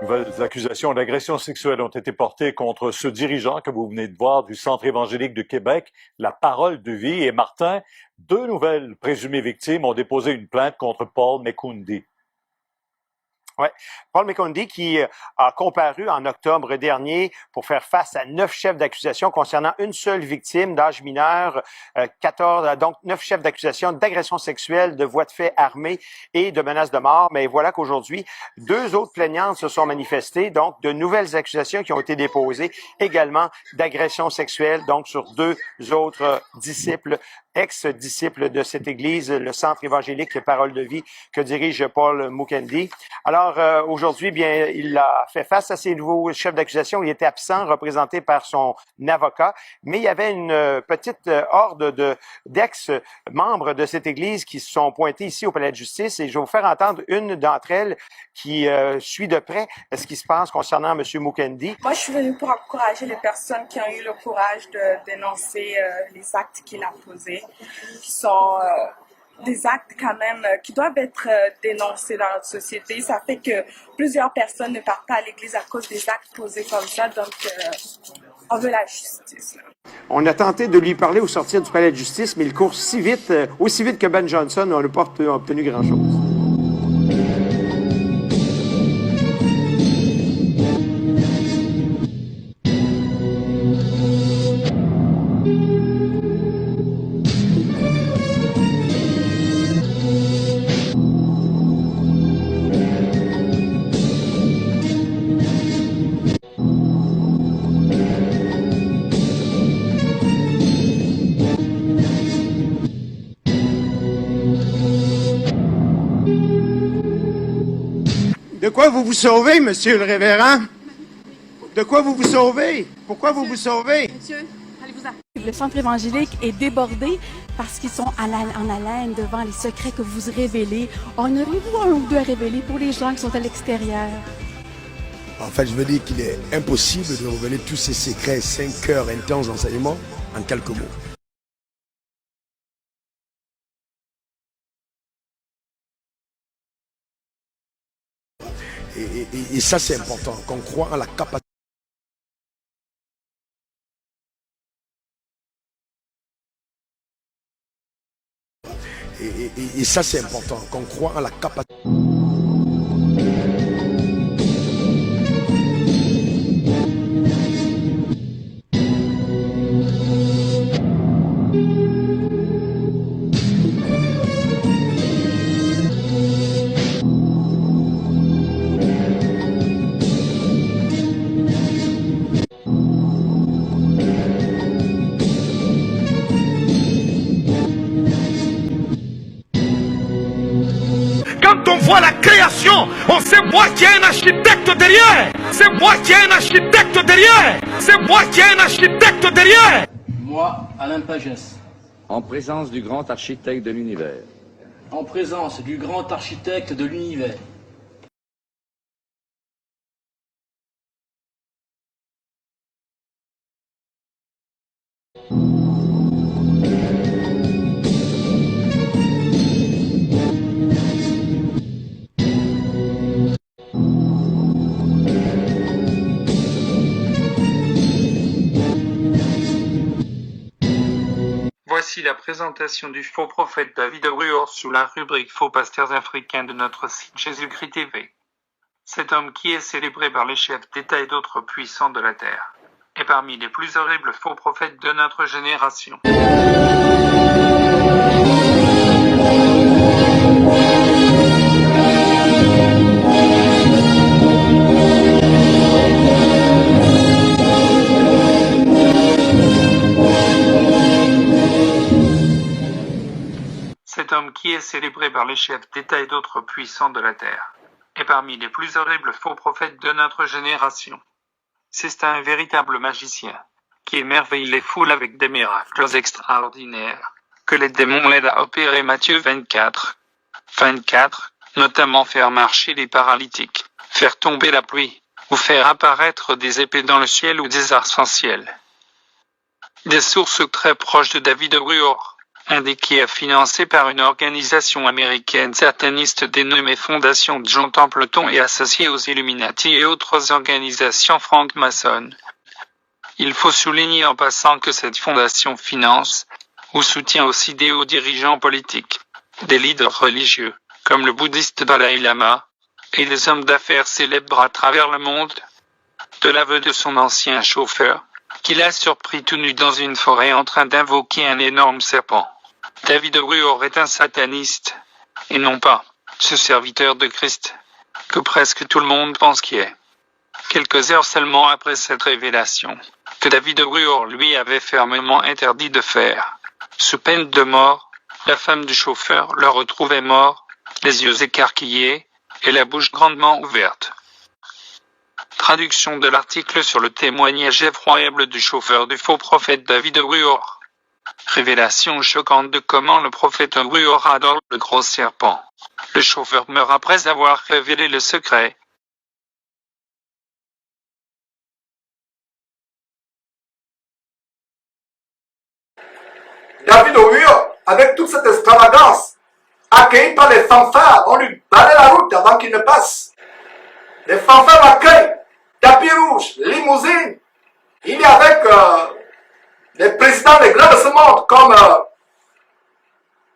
Nouvelles accusations d'agression sexuelle ont été portées contre ce dirigeant que vous venez de voir du Centre évangélique de Québec, La Parole de Vie. Et Martin, deux nouvelles présumées victimes ont déposé une plainte contre Paul Mekundi. Oui. Paul Mekundi qui a comparu en octobre dernier pour faire face à 9 chefs d'accusation concernant une seule victime d'âge mineur, 14, donc 9 chefs d'accusation d'agression sexuelle, de voies de fait armées et de menaces de mort. Mais voilà qu'aujourd'hui, 2 autres plaignantes se sont manifestées, donc de nouvelles accusations qui ont été déposées également d'agression sexuelle, donc sur 2 autres disciples, ex-disciples de cette église, le Centre évangélique Parole de Vie que dirige Paul Mekundi. Alors, aujourd'hui, bien, il a fait face à ces nouveaux chefs d'accusation. Il était absent, représenté par son avocat, mais il y avait une petite horde d'ex-membres de cette église qui se sont pointés ici au Palais de justice et je vais vous faire entendre une d'entre elles qui suit de près ce qui se passe concernant M. Mekundi. Moi, je suis venue pour encourager les personnes qui ont eu le courage de dénoncer les actes qu'il a posés, qui sont des actes quand même qui doivent être dénoncés dans notre société. Ça fait que plusieurs personnes ne partent pas à l'église à cause des actes posés comme ça, donc on veut la justice. Là. On a tenté de lui parler au sortir du palais de justice, mais il court si vite, aussi vite que Ben Johnson, on n'a pas obtenu grand-chose. De quoi vous vous sauvez, monsieur le révérend? De quoi vous vous sauvez? Pourquoi vous vous sauvez? Monsieur, allez-vous-en. Le centre évangélique est débordé parce qu'ils sont en haleine devant les secrets que vous révélez. En aurez-vous un ou deux à révéler pour les gens qui sont à l'extérieur? En fait, je veux dire qu'il est impossible de révéler tous ces secrets 5 heures intenses d'enseignement en quelques mots. Et ça, c'est important, qu'on croit en la capacité. Et ça, c'est important, qu'on croit en la capacité. Quand on voit la création, on sait moi qu'il y a un architecte derrière. C'est moi qui ai un architecte derrière. C'est moi qui ai un architecte derrière. Moi, Alain Pagès. En présence du grand architecte de l'univers. En présence du grand architecte de l'univers. Voici la présentation du faux prophète David Ruor sous la rubrique Faux pasteurs africains de notre site Jésus-Christ TV. Cet homme qui est célébré par les chefs d'État et d'autres puissants de la terre est parmi les plus horribles faux prophètes de notre génération. Cet homme qui est célébré par les chefs d'État et d'autres puissants de la terre est parmi les plus horribles faux prophètes de notre génération. C'est un véritable magicien qui émerveille les foules avec des miracles extraordinaires que les démons l'aident à opérer. Matthieu 24. 24, notamment faire marcher les paralytiques, faire tomber la pluie, ou faire apparaître des épées dans le ciel ou des arcs-en-ciel. Des sources très proches de David Ruor indiquent qu'il est financé par une organisation américaine sataniste dénommée Fondation John Templeton et associée aux Illuminati et autres organisations franc-maçonnes. Il faut souligner en passant que cette fondation finance ou soutient aussi des hauts dirigeants politiques, des leaders religieux, comme le bouddhiste Dalai Lama, et des hommes d'affaires célèbres à travers le monde. De l'aveu de son ancien chauffeur, qu'il a surpris tout nu dans une forêt en train d'invoquer un énorme serpent. David Ruor est un sataniste, et non pas ce serviteur de Christ, que presque tout le monde pense qu'il est. Quelques heures seulement après cette révélation, que David Ruor lui avait fermement interdit de faire, sous peine de mort, la femme du chauffeur le retrouvait mort, les yeux écarquillés et la bouche grandement ouverte. Traduction de l'article sur le témoignage effroyable du chauffeur du faux prophète David Ruor. Révélation choquante de comment le prophète Ruor adore le gros serpent. Le chauffeur meurt après avoir révélé le secret. David Ruor, avec toute cette extravagance, accueilli par les fanfares, on lui balait la route avant qu'il ne passe. Les fanfares l'accueillent, tapis rouge, limousine. Il est avec les présidents des grands de ce monde, comme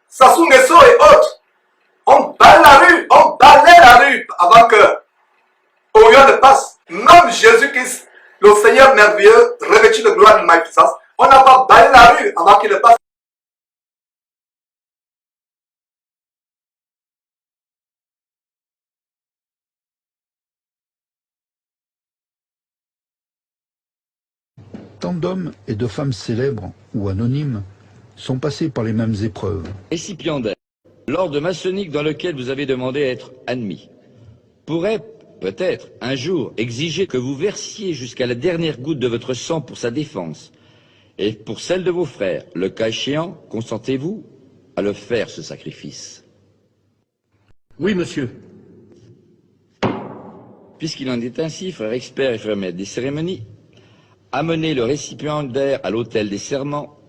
Sassou Nguesso et autres. On balait la rue avant que Orion ne passe. Même Jésus-Christ, le Seigneur merveilleux, revêtu de gloire et de magnificence, on n'a pas balayé la rue avant qu'il ne passe. Tant d'hommes et de femmes célèbres ou anonymes sont passés par les mêmes épreuves. Récipiendaire, l'ordre maçonnique dans lequel vous avez demandé à être admis, pourrait peut-être un jour exiger que vous versiez jusqu'à la dernière goutte de votre sang pour sa défense et pour celle de vos frères. Le cas échéant, consentez-vous à le faire, ce sacrifice? Oui, monsieur. Puisqu'il en est ainsi, frère expert et frère maître des cérémonies, amenez le récipiendaire à l'autel des serments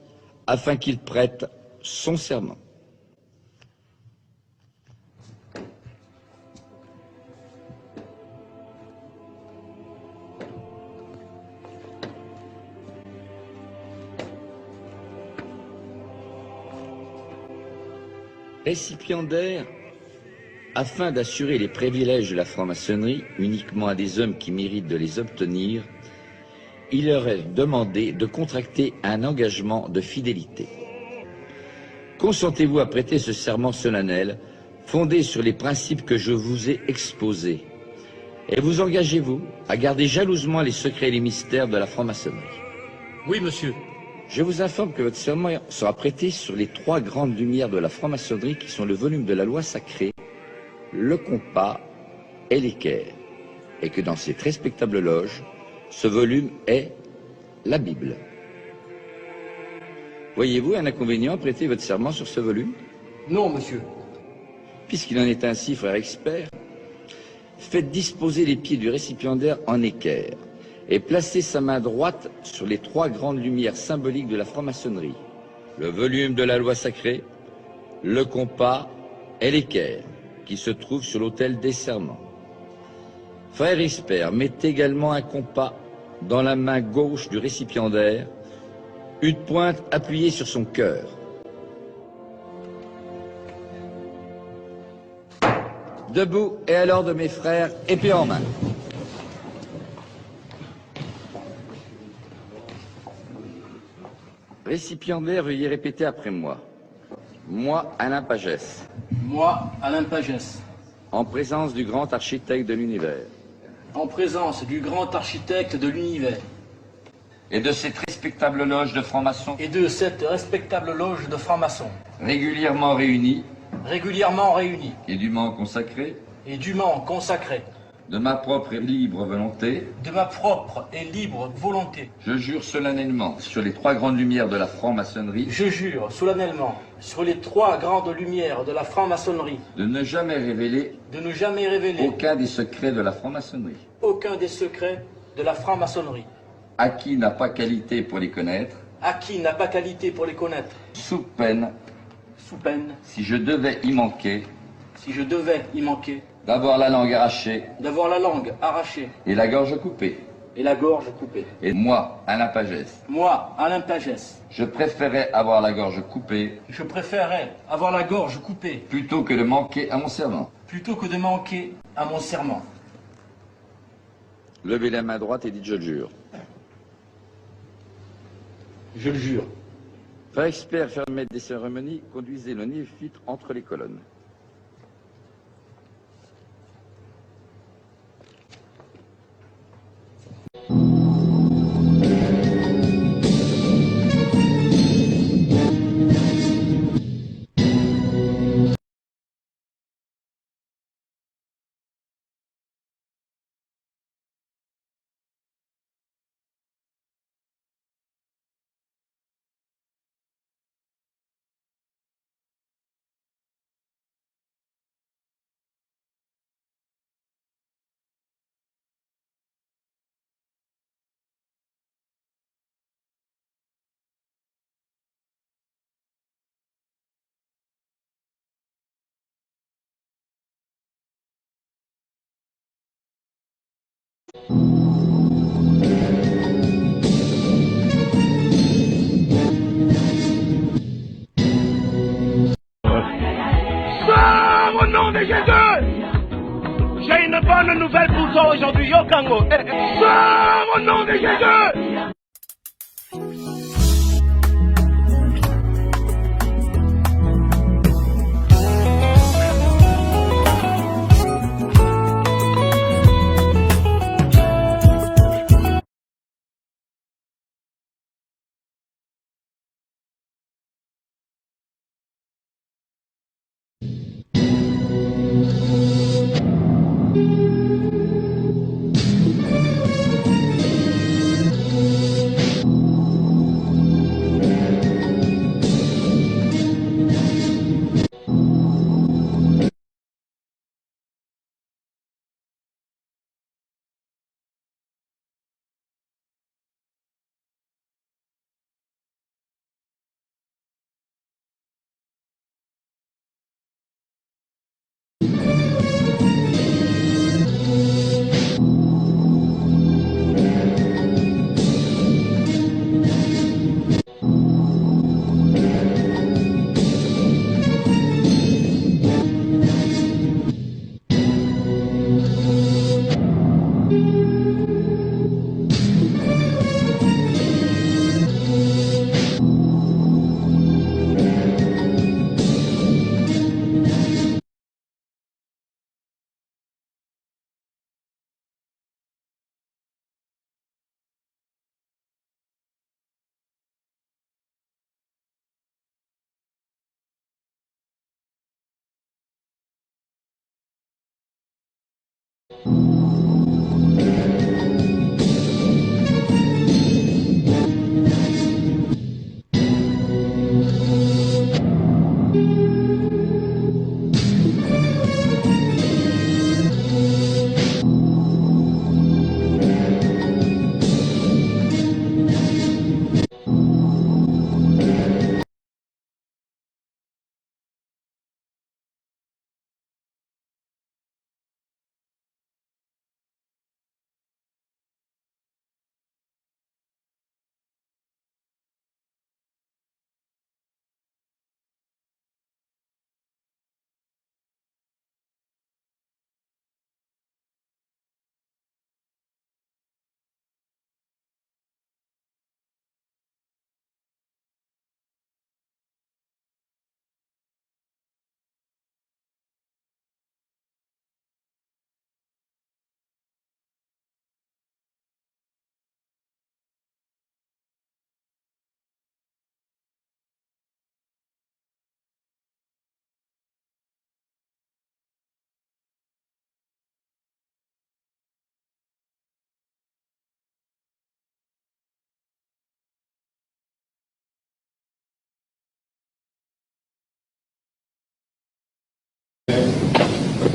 afin qu'il prête son serment. Récipiendaire, afin d'assurer les privilèges de la franc-maçonnerie uniquement à des hommes qui méritent de les obtenir, il leur est demandé de contracter un engagement de fidélité. Consentez-vous à prêter ce serment solennel fondé sur les principes que je vous ai exposés et vous engagez-vous à garder jalousement les secrets et les mystères de la franc-maçonnerie? Oui, monsieur. Je vous informe que votre serment sera prêté sur les 3 grandes lumières de la franc-maçonnerie qui sont le volume de la loi sacrée, le compas et l'équerre, et que dans cette respectable loge, ce volume est la Bible. Voyez-vous un inconvénient à prêter votre serment sur ce volume? Non, monsieur. Puisqu'il en est ainsi, frère expert, faites disposer les pieds du récipiendaire en équerre et placez sa main droite sur les 3 grandes lumières symboliques de la franc-maçonnerie, le volume de la loi sacrée, le compas et l'équerre, qui se trouvent sur l'autel des serments. Frère expert, mettez également un compas dans la main gauche du récipiendaire, une pointe appuyée sur son cœur. Debout et à l'ordre de mes frères, épée en main. Récipiendaire, veuillez répéter après moi. Moi, Alain Pagès. Moi, Alain Pagès. En présence du grand architecte de l'univers. En présence du grand architecte de l'univers. Et de cette respectable loge de francs-maçons. Et de cette respectable loge de francs-maçons. Régulièrement réunis. Régulièrement réunis. Et dûment consacrés. Et dûment consacrés. de ma propre et libre volonté, de ma propre et libre volonté, je jure solennellement sur les trois grandes lumières de la franc-maçonnerie, je jure solennellement sur les trois grandes lumières de la franc-maçonnerie, de ne jamais révéler aucun des secrets de la franc-maçonnerie, aucun des secrets de la franc-maçonnerie, à qui n'a pas qualité pour les connaître, à qui n'a pas qualité pour les connaître, sous peine, si je devais y manquer, d'avoir la langue arrachée et la gorge coupée. Et moi, Alain Pagès, je préférais avoir la gorge coupée plutôt que de manquer à mon serment. Levez la main droite et dites je le jure. Je le jure. Frère expert, faire maître des cérémonies, conduisez le néophyte entre les colonnes. Sors au nom de Jésus! J'ai une bonne nouvelle pour toi aujourd'hui, Yokango. Sors au nom de Jésus!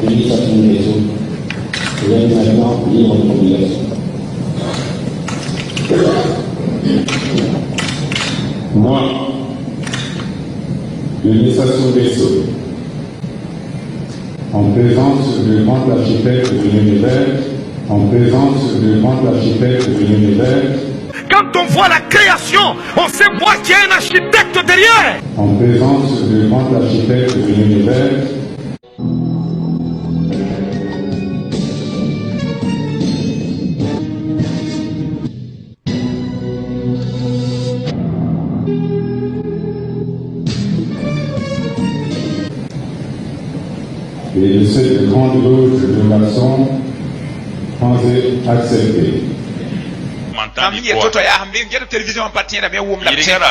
Denis Sassou Nguesso, je vais maintenant lire votre obligation. Moi, Denis Sassou Nguesso, en présence du grand architecte de l'univers, en présence du grand architecte de l'univers, Quand on voit la création, on sait moi qu'il y a un architecte derrière. en présence du grand architecte de l'univers, et de cette grande loge de maçons, pensez accepter. Il regarde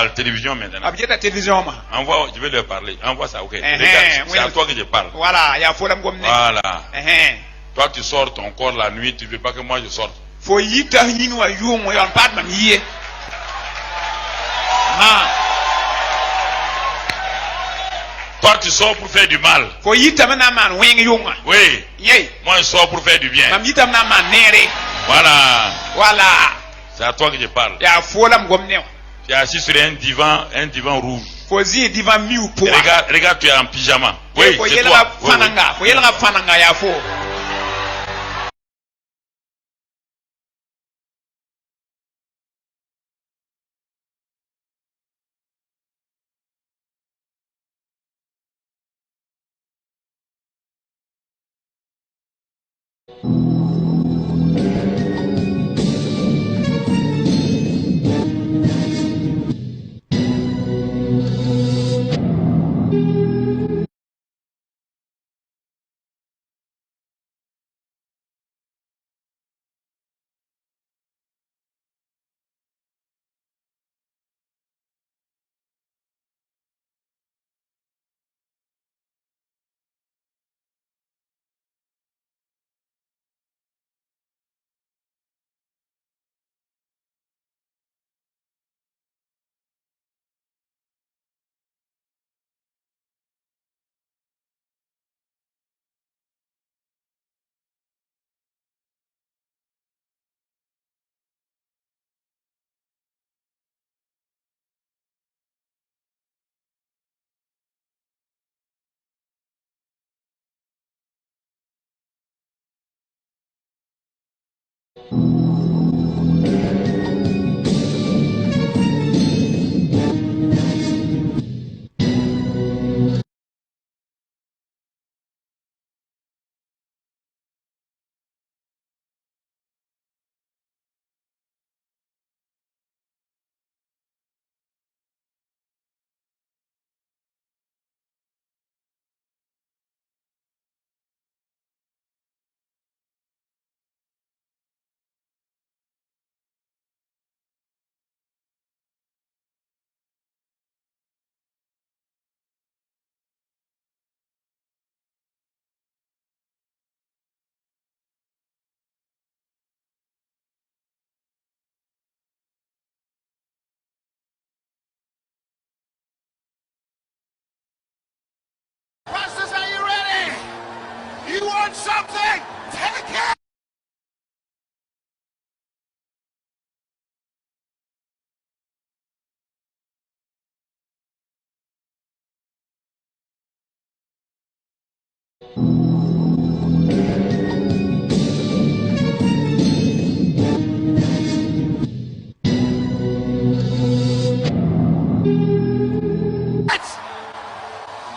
la télévision maintenant. Envoie, je vais leur parler. Envoie ça, ok. Regarde, c'est à toi que je parle. Voilà, il y a faut Voilà. Toi, tu sors ton corps la nuit, tu ne veux pas que moi je sorte. Faut y ta hinu a yu mo yon pat man yie. Toi, tu sors pour faire du mal. Faut y ta man man wing yunga. Oui. Yé. Moi, je sors pour faire du bien. Mam yitam na man nere. Voilà. Voilà. C'est à toi que je parle. Ya faut lam gomne. Tu es assis sur un divan rouge. Faut y divan miu pour. Regarde, tu es en pyjama. Oui, faut c'est y toi. la fananga. Faut y la fananga ya faut. Pastors, are you ready? You want something? Take it!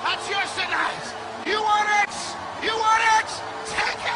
That's yours tonight. You want it? You want it? Take it!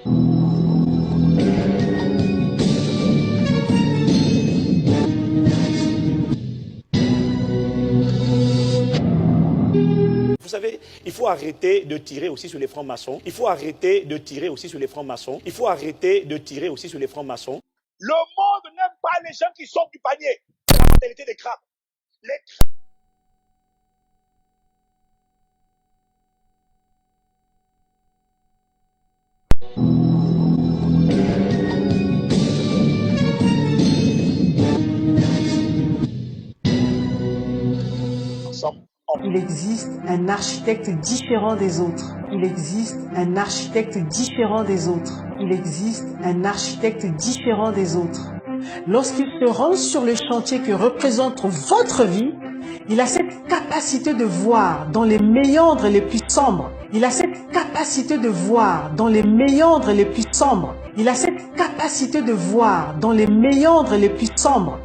Vous savez, il faut arrêter de tirer aussi sur les francs-maçons. Il faut arrêter de tirer aussi sur les francs-maçons. Il faut arrêter de tirer aussi sur les francs-maçons. Le monde n'aime pas les gens qui sortent du panier. C'est la mentalité des crabes. Les crabes. Il existe un architecte différent des autres. Il existe un architecte différent des autres. Il existe un architecte différent des autres. Lorsqu'il se rend sur le chantier que représente votre vie, il a cette capacité de voir dans les méandres les plus sombres. Il a cette capacité de voir dans les méandres les plus sombres. Il a cette capacité de voir dans les méandres les plus sombres.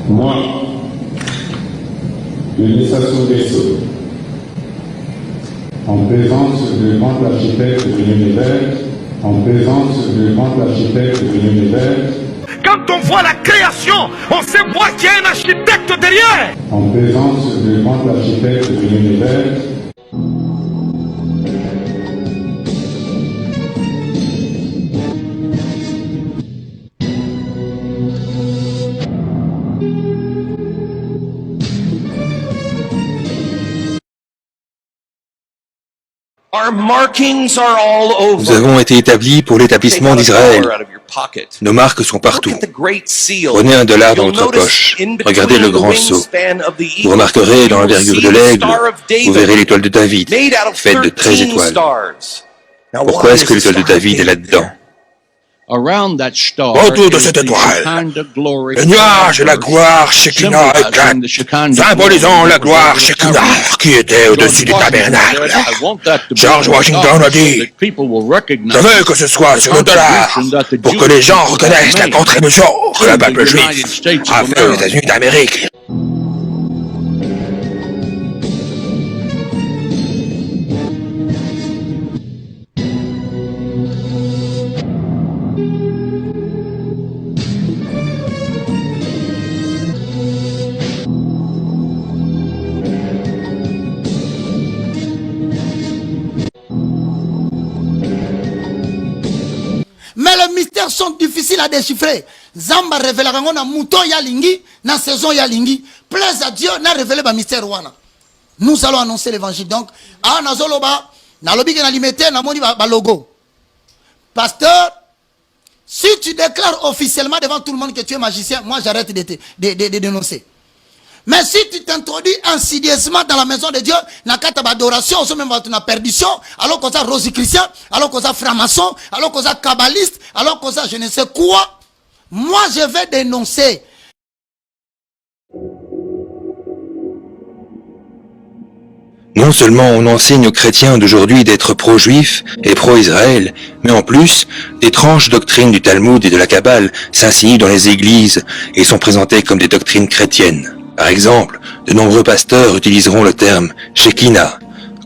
Moi, Denis Sassou Nguesso, en présence du grand architecte de l'univers, en présence du grand architecte de l'univers, Quand on voit la création, on sait moi qu'il y a un architecte derrière. en présence du grand architecte de l'univers, Nous avons été établis pour l'établissement d'Israël. Nos marques sont partout. Prenez $1 dans votre poche. Regardez le grand sceau. Vous remarquerez dans l'envergure de l'aigle, vous verrez l'étoile de David, faite de 13 étoiles. Pourquoi est-ce que l'étoile de David est là-dedans? Autour de cette étoile, le nuage et la gloire Shekinah éclatent, symbolisant la gloire Shekinah qui était au-dessus du tabernacle. George Washington a dit, je veux que ce soit sur le dollar pour que les gens reconnaissent la contre-mesure que le peuple juif a fait aux États-Unis d'Amérique. Mais les mystères sont difficiles à déchiffrer. Zamba révèle na mouton yalingi, na saison yalingi. Plaise à Dieu, n'a révélé le mystère wana. Nous allons annoncer l'évangile. Donc, ah, nazoloba, na lobi na limité, na moni ba logo. Pasteur, si tu déclares officiellement devant tout le monde que tu es magicien, moi j'arrête de dénoncer. Mais si tu t'introduis insidieusement dans la maison de Dieu, na kata adoration, on même na perdition, alors qu'on a rosichristien, alors qu'on a franc-maçon, alors qu'on a kabbaliste, alors qu'on a je ne sais quoi, moi je vais dénoncer. Non seulement on enseigne aux chrétiens d'aujourd'hui d'être pro-juifs et pro-Israël, mais en plus, d'étranges doctrines du Talmud et de la Kabbale s'insinuent dans les églises et sont présentées comme des doctrines chrétiennes. Par exemple, de nombreux pasteurs utiliseront le terme Shekinah,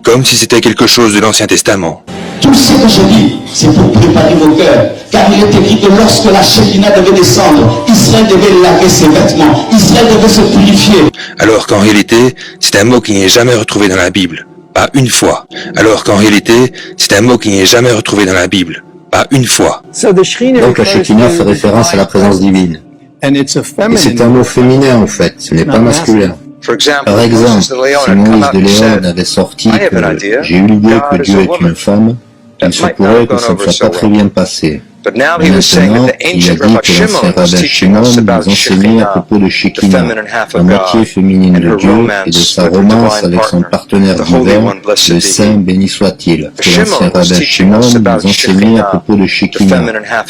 comme si c'était quelque chose de l'Ancien Testament. Tout ce que je dis, c'est pour préparer vos cœurs. Car il est écrit que lorsque la Shekinah devait descendre, Israël devait laver ses vêtements, Israël devait se purifier. Alors qu'en réalité, c'est un mot qui n'est jamais retrouvé dans la Bible, pas une fois. Alors qu'en réalité, c'est un mot qui n'est jamais retrouvé dans la Bible, pas une fois. Donc la Shekinah fait référence à la présence divine. Et c'est un mot féminin en fait, ce n'est pas masculin. Par exemple, si Moïse de Léon avait sorti que j'ai eu l'idée que Dieu est une femme, il se pourrait que ça ne soit pas très bien passé. Mais maintenant, il a dit que l'ancien rabbin Shimon nous enseignait à propos de Shekinah, la moitié féminine de Dieu et de sa romance avec son partenaire divin, le Saint béni soit-il. Que l'ancien rabbin Shimon nous enseignait à propos de Shekinah,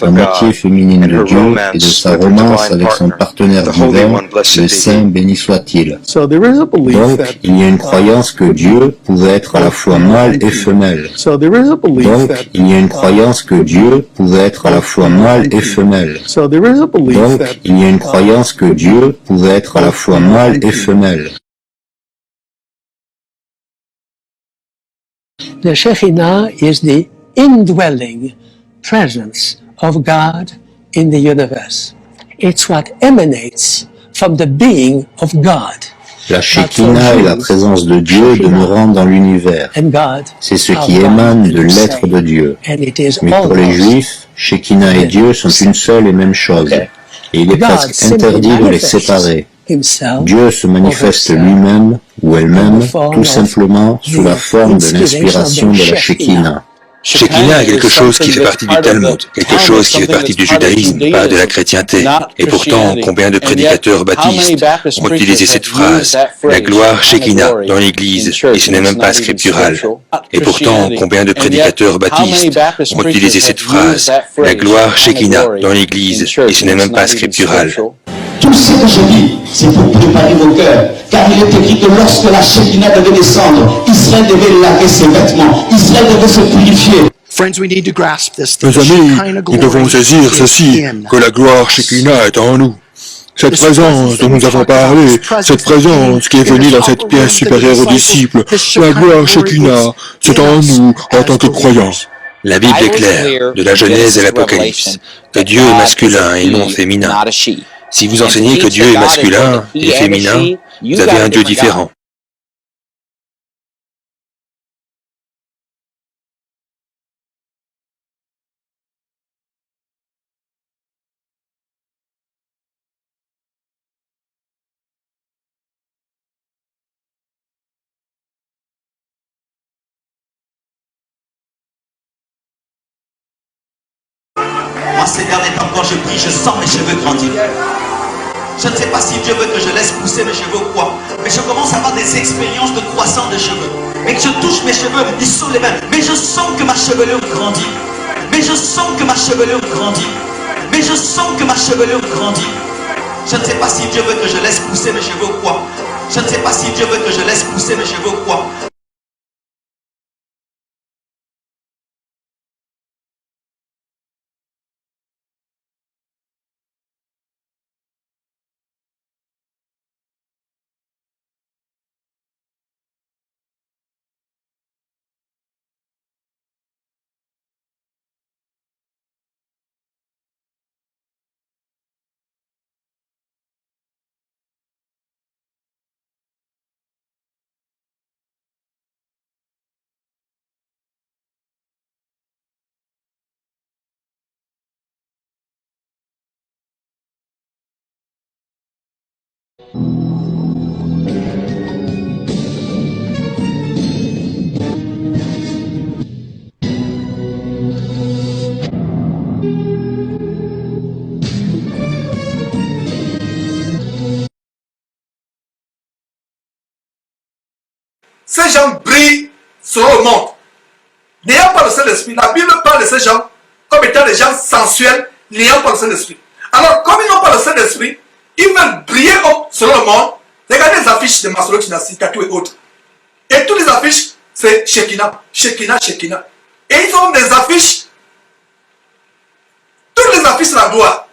la moitié féminine de Dieu et de sa romance avec son partenaire divin, le Saint béni soit-il. Donc, il y a une croyance que Dieu pouvait être à la fois mâle et femelle. Donc, il y a une croyance que Dieu pouvait être à la fois mâle et femelle. Donc, il y a une croyance que Dieu pouvait être à la fois mâle et femelle. The Shekinah is the indwelling presence of God in the universe. It's what emanates from the being of God. La Shekinah est la présence de Dieu demeurant dans l'univers. C'est ce qui émane de l'être de Dieu. Mais pour les Juifs, Shekinah et Dieu sont une seule et même chose. Et il est presque interdit de les séparer. Dieu se manifeste lui-même ou elle-même tout simplement sous la forme de l'inspiration de la Shekinah. Shekinah est quelque chose qui fait partie du Talmud, quelque chose qui fait partie du judaïsme, pas de la chrétienté. Et pourtant, combien de prédicateurs baptistes ont utilisé cette phrase, la gloire Shekinah, dans l'Église, et ce n'est même pas scriptural. Et pourtant, combien de prédicateurs baptistes ont utilisé cette phrase, la gloire Shekinah, dans l'Église, et ce n'est même pas scriptural. Tout ce que je dis, c'est pour préparer vos cœurs. Car il est écrit que lorsque la Shekinah devait descendre, Israël devait laver ses vêtements. Israël devait se purifier. Mes amis, nous devons saisir ceci, que la gloire Shekinah est en nous. Cette présence dont nous avons parlé, cette présence qui est venue dans cette pièce supérieure aux disciples, la gloire Shekinah, c'est en nous en tant que croyants. La Bible est claire, de la Genèse à l'Apocalypse, que Dieu est masculin et non féminin. Si vous enseignez que Dieu est masculin et féminin, vous avez un Dieu différent. Moi, ces derniers temps, quand je prie, je sens mes cheveux grandir. Je ne sais pas si Dieu veut que je laisse pousser mes cheveux ou quoi, mais je commence à avoir des expériences de croissance de cheveux. Et que je touche mes cheveux, ils sont les mêmes. Mais je sens que ma chevelure grandit. Mais je sens que ma chevelure grandit. Mais je sens que ma chevelure grandit. Je ne sais pas si Dieu veut que je laisse pousser mes cheveux ou quoi. Je ne sais pas si Dieu veut que je laisse pousser mes cheveux ou quoi. Ces gens brillent sur le monde. N'ayant pas le Saint-Esprit, la Bible parle de ces gens comme étant des gens sensuels, n'ayant pas le Saint-Esprit. Alors, comme ils n'ont pas le Saint-Esprit, ils veulent briller sur le monde. Regardez les affiches de Maslow, Chinasi, Tatou et autres. Et toutes les affiches, c'est Shekinah, Shekinah, Shekinah. Et ils ont des affiches. Toutes les affiches, c'est la gloire.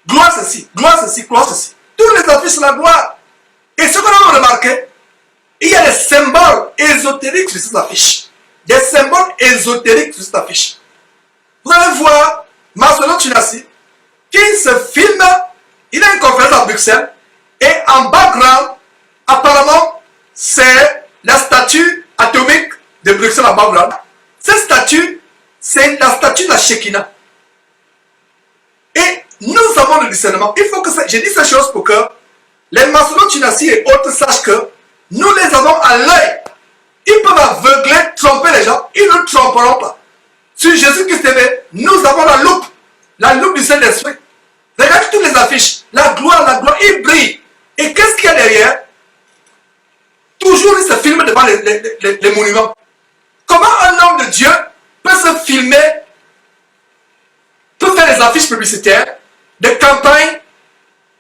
Gloire ceci, gloire ceci, gloire ceci. Toutes les affiches, c'est la gloire. Et ce qu'on a remarqué, il y a des symboles ésotériques sur cette affiche. Des symboles ésotériques sur cette affiche. Vous allez voir Maslow Chinasi qui se filme. Il a une conférence à Bruxelles. Et en background, apparemment, c'est la statue atomique de Bruxelles en background. Cette statue, c'est la statue de la Shekinah. Et nous avons le discernement. Il faut que ça, j'ai dit ces choses pour que les maçons Tunasi et autres sachent que nous les avons à l'œil. Ils peuvent aveugler, tromper les gens. Ils ne tromperont pas. Sur Jésus-Christ TV, nous avons la loupe du Saint-Esprit. Regardez toutes les affiches. La gloire, il brille. Et qu'est-ce qu'il y a derrière? Toujours, il se filme devant les monuments. Comment un homme de Dieu peut se filmer, peut faire des affiches publicitaires, des campagnes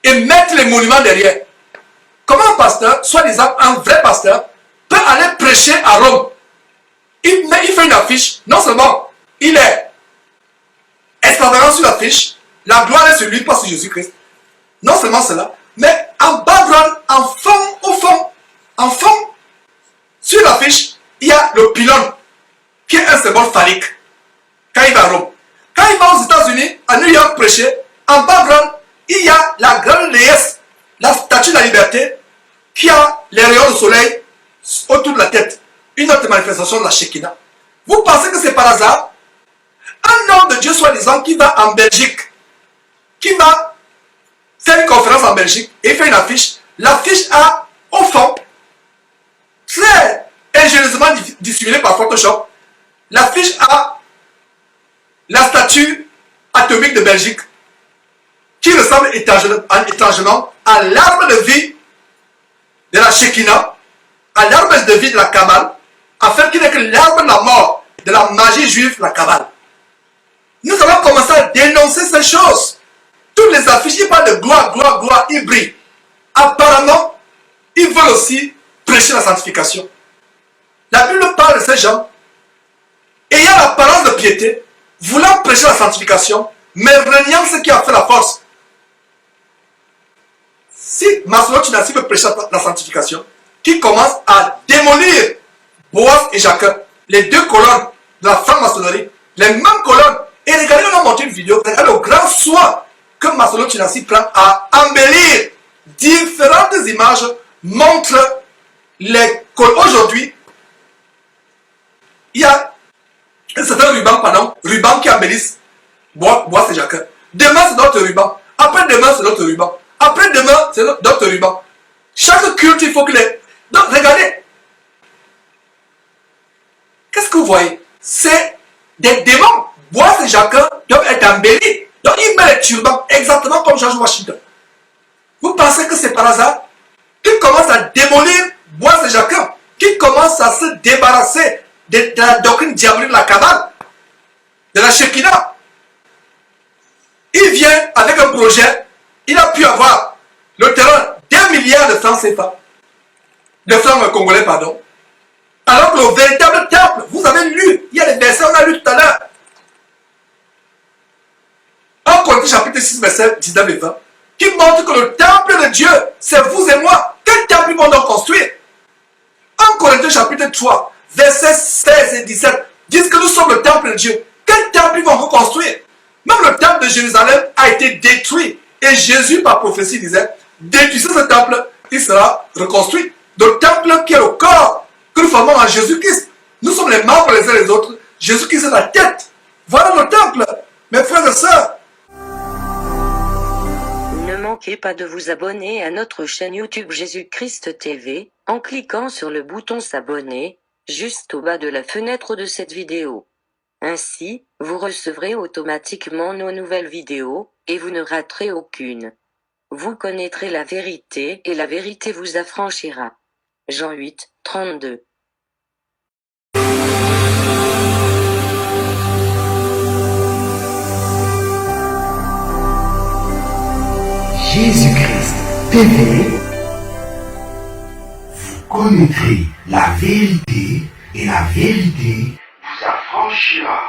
et mettre les monuments derrière? Comment un pasteur, soi-disant un vrai pasteur, peut aller prêcher à Rome? Il fait une affiche, non seulement il est extravagant sur l'affiche, la gloire est sur lui, pas sur Jésus-Christ. Non seulement cela, mais en background, en fond, sur l'affiche, il y a le pylône, qui est un symbole phallique, quand il va à Rome. Quand il va aux États-Unis, à New York prêcher, en background, il y a la grande déesse, la statue de la liberté, qui a les rayons de soleil autour de la tête. Une autre manifestation de la Shekinah. Vous pensez que c'est par hasard? Un homme de Dieu soi-disant qui va en Belgique, qui va faire une conférence en Belgique et fait une affiche. L'affiche a, au fond, très ingénieusement dissimulé par Photoshop, l'affiche a la statue atomique de Belgique qui ressemble étrangement à l'arbre de vie de la Shekinah, à l'arbre de vie de la Kabbale, afin qu'il n'est que l'arbre de la mort, de la magie juive, la Kabbale. Nous avons commencé à dénoncer ces choses. Toutes les affiches, ils parlent de gloire, gloire, gloire, ils brillent. Apparemment, ils veulent aussi prêcher la sanctification. La Bible parle de ces gens ayant l'apparence de piété, voulant prêcher la sanctification, mais reniant ce qui a fait la force. Si Massimo Tunasi veut prêcher la sanctification, qui commence à démolir Boaz et Jacques, les deux colonnes de la franc-maçonnerie, les mêmes colonnes. Et regardez, on a monté une vidéo, regardez le grand soin que Massimo Tunasi prend à embellir différentes images, montrent les colonnes. Aujourd'hui, il y a un certain ruban qui embellissent Boaz et Jacques. Demain, c'est d'autres rubans. Après-demain, c'est d'autres rubans. Après-demain, c'est d'autres rubans. Chaque culte, il faut que les... Donc, regardez. Qu'est-ce que vous voyez? C'est des démons. Boaz et Jacques doivent être embellis. Donc, ils mettent les turbans exactement comme George Washington. Vous pensez que c'est par hasard qu'ils commencent à démolir Boaz et Jacques, qu'ils commencent à se débarrasser de la doctrine diabolique de la Kabbale, de la Shekinah? Il vient avec un projet. Il a pu avoir le terrain d'1 milliard de francs CFA, de francs congolais, pardon. Alors que le véritable temple, vous avez lu, il y a des versets, on a lu tout à l'heure. 1 Corinthiens chapitre 6, verset 19 et 20, qui montre que le temple de Dieu, c'est vous et moi. Quel temple ils vont donc construire? 1 Corinthiens chapitre 3, versets 16 et 17, disent que nous sommes le temple de Dieu. Quel temple ils vont reconstruire? Même le temple de Jérusalem a été détruit. Et Jésus, par prophétie, disait, détruisez ce temple, il sera reconstruit. Le temple qui est le corps que nous formons en Jésus-Christ. Nous sommes les membres les uns les autres. Jésus-Christ est la tête. Voilà le temple. Mes frères et sœurs. Ne manquez pas de vous abonner à notre chaîne YouTube Jésus-Christ TV, en cliquant sur le bouton s'abonner, juste au bas de la fenêtre de cette vidéo. Ainsi, vous recevrez automatiquement nos nouvelles vidéos, et vous ne raterez aucune. Vous connaîtrez la vérité, et la vérité vous affranchira. Jean 8, 32. Jésus-Christ TV, vous connaîtrez la vérité et la vérité vous affranchira.